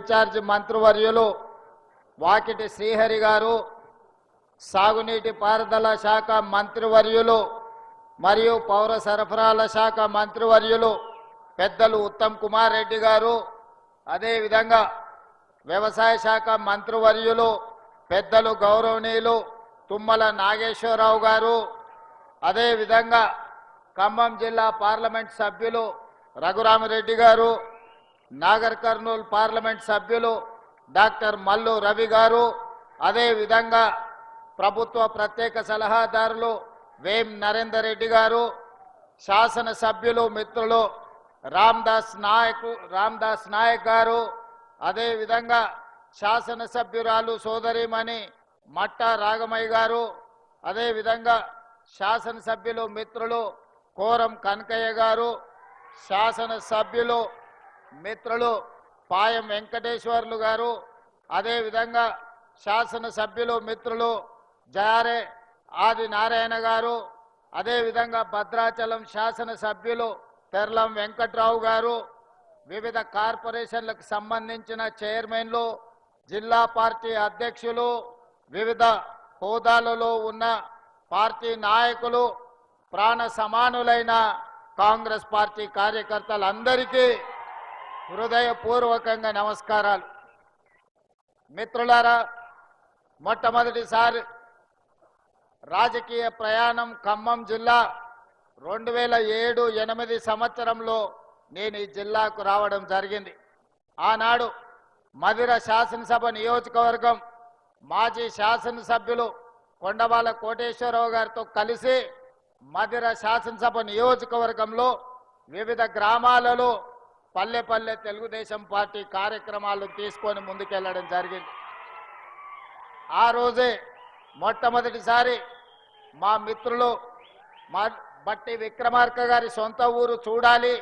Incharge మంత్రివర్యులు వాకిటి శ్రీహరి గారు, సాగునీటి పారుదల శాఖ మంత్రివర్యులు మరియు పౌర సరఫరాల శాఖ మంత్రివర్యులు పెద్దలు ఉత్తమ్ కుమార్ రెడ్డి గారు, అదేవిధంగా వ్యవసాయ శాఖ మంత్రివర్యులు పెద్దలు గౌరవనీయులు తుమ్మల నాగేశ్వరరావు గారు, అదేవిధంగా ఖమ్మం జిల్లా పార్లమెంట్ సభ్యులు రఘురామిరెడ్డి గారు, నాగర్ కర్నూలు పార్లమెంట్ సభ్యులు డాక్టర్ మల్లు రవి గారు, అదేవిధంగా ప్రభుత్వ ప్రత్యేక సలహాదారులు వేం నరేందర్ రెడ్డి గారు, శాసనసభ్యులు మిత్రులు రామ్దాస్ నాయక్ గారు, అదేవిధంగా శాసనసభ్యురాలు సోదరిమణి మట్ట రాగమయ్య గారు, అదేవిధంగా శాసనసభ్యులు మిత్రులు కోరం కనకయ్య గారు, శాసనసభ్యులు మిత్రులు పాయం వెంకటేశ్వర్లు గారు, అదేవిధంగా శాసనసభ్యులు మిత్రులు జారే ఆది నారాయణ గారు, అదేవిధంగా భద్రాచలం శాసనసభ్యులు తెర్లం వెంకట్రావు గారు, వివిధ కార్పొరేషన్లకు సంబంధించిన చైర్మన్లు, జిల్లా పార్టీ అధ్యక్షులు, వివిధ హోదాలలో ఉన్న పార్టీ నాయకులు, ప్రాణ సమానులైన కాంగ్రెస్ పార్టీ కార్యకర్తలందరికీ హృదయపూర్వకంగా నమస్కారాలు. మిత్రులారా, మొట్టమొదటిసారి రాజకీయ ప్రయాణం ఖమ్మం జిల్లా 2007-8 సంవత్సరంలో నేను ఈ జిల్లాకు రావడం జరిగింది. ఆనాడు మధిర శాసనసభ నియోజకవర్గం మాజీ శాసనసభ్యులు కొండవాల కోటేశ్వరరావు గారితో కలిసి మధిర శాసనసభ నియోజకవర్గంలో వివిధ గ్రామాలలో పల్లె పల్లె తెలుగుదేశం పార్టీ కార్యక్రమాలు తీసుకొని ముందుకెళ్లడం జరిగింది. ఆ రోజే మొట్టమొదటిసారి మా మిత్రులు బట్టి విక్రమార్క గారి సొంత ఊరు చూడాలి,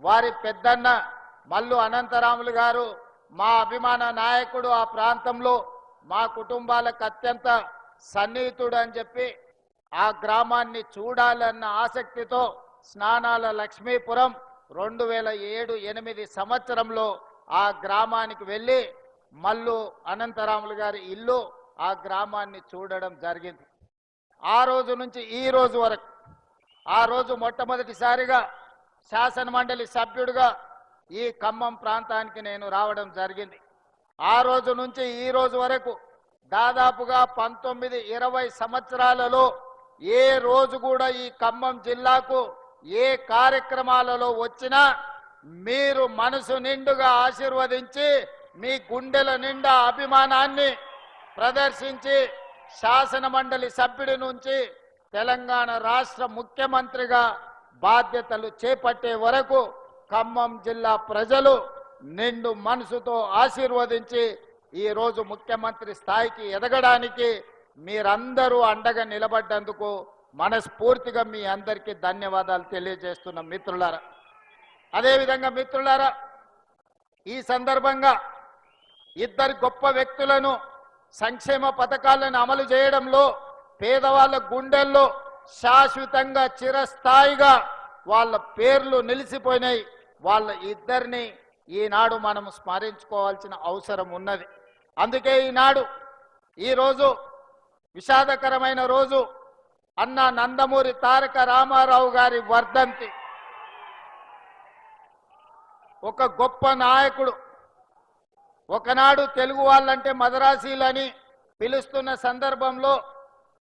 వారి పెద్దన్న మల్లు అనంతరాములు గారు మా అభిమాన నాయకుడు, ఆ ప్రాంతంలో మా కుటుంబాలకు అత్యంత సన్నిహితుడు అని చెప్పి ఆ గ్రామాన్ని చూడాలన్న ఆసక్తితో స్నానాల లక్ష్మీపురం 2007-8 సంవత్సరంలో ఆ గ్రామానికి వెళ్ళి మల్లు అనంతరాములు గారి ఇల్లు, ఆ గ్రామాన్ని చూడడం జరిగింది. ఆ రోజు నుంచి ఈ రోజు వరకు, ఆ రోజు మొట్టమొదటిసారిగా శాసనమండలి సభ్యుడిగా ఈ ఖమ్మం ప్రాంతానికి నేను రావడం జరిగింది. ఆ రోజు నుంచి ఈ రోజు వరకు దాదాపుగా 19-20 సంవత్సరాలలో ఏ రోజు కూడా ఈ ఖమ్మం జిల్లాకు ఏ కార్యక్రమాలలో వచ్చినా మీరు మనసు నిండుగా ఆశీర్వదించి మీ గుండెల నిండా అభిమానాన్ని ప్రదర్శించి శాసన మండలి సభ్యుడి నుంచి తెలంగాణ రాష్ట్ర ముఖ్యమంత్రిగా బాధ్యతలు చేపట్టే వరకు ఖమ్మం జిల్లా ప్రజలు నిండు మనసుతో ఆశీర్వదించి ఈ రోజు ముఖ్యమంత్రి స్థాయికి ఎదగడానికి మీరందరూ అండగా నిలబడ్డందుకు మనస్ఫూర్తిగా మీ అందరికీ ధన్యవాదాలు తెలియజేస్తున్న మిత్రులారా. అదేవిధంగా మిత్రులారా, ఈ సందర్భంగా ఇద్దరు గొప్ప వ్యక్తులను సంక్షేమ పథకాలను అమలు చేయడంలో పేదవాళ్ళ గుండెల్లో శాశ్వతంగా చిరస్థాయిగా వాళ్ళ పేర్లు నిలిచిపోయినాయి. వాళ్ళ ఇద్దరిని ఈనాడు మనం స్మరించుకోవాల్సిన అవసరం ఉన్నది. అందుకే ఈనాడు ఈరోజు విషాదకరమైన రోజు, అన్న నందమూరి తారక రామారావు గారి వర్ధంతి. ఒక గొప్ప నాయకుడు. ఒకనాడు తెలుగు వాళ్ళంటే మదరాసీలని పిలుస్తున్న సందర్భంలో